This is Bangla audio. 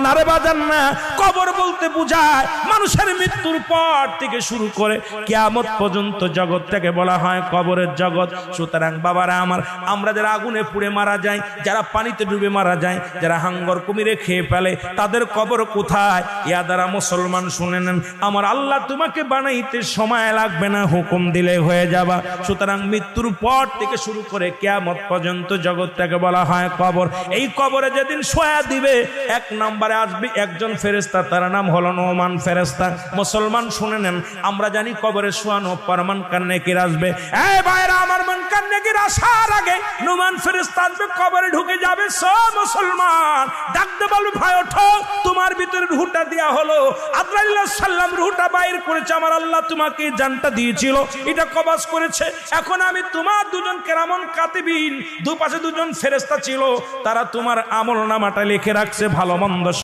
নারে বাজান না, কবর বলতে বোঝায় মানুষের মৃত্যুর পর থেকে শুরু করে কিয়ামত পর্যন্ত জগৎটাকে বলা হয় কবরের জগৎ। সুতরাং বাবারা আমার, আমরা যারা আগুনে পুড়ে মারা যায়, যারা পানিতে ডুবে মারা যায়, যারা হাঙ্গর কুমিরে খেয়ে ফেলে, তাদের কবর কোথায়? ইয়া দ্বারা মুসলমান শুনে নেন, আমার আল্লাহ তোমাকে বানাইতে সময় লাগবে না, হুকুম দিলে হয়ে যাবা। সুতরাং মৃত্যুর পর থেকে শুরু করে কিয়ামত পর্যন্ত জগৎটাকে বলা হয় কবর। এই কবরে যেদিন শোয়া দিবে, এক নম্বরে আসবে একজন ফেরেশতা, তার নাম হলো নোমান ফেরেশতা। মুসলমান শুনে নেন, আমরা জানি কবরে শোয়ানো পর মুনকার নেকির আসবে। এই ভাইরা আমার, মুনকার নেকির আসার আগে নোমান ফেরেশতা আসবে, কবরে ঢুকে যাবে। সব মুসলমান ডাকতে বলবে, ভাই ওঠো, তোমার ভিতরে রূহটা দেয়া হলো। আজরাইল আলাইহিস সালাম রূহটা বাইর করেছে, আমার আল্লাহ তোমাকে জানটা দিয়েছিল, এটা কবজ করেছে। এখন আমি তোমার দুজন কেরামন কাতিবিন, দুপাশে দুজন ফেরেশতা ছিল, তারা তোমার আমলনামাটা লিখে রাখছে, ভালো মন্দ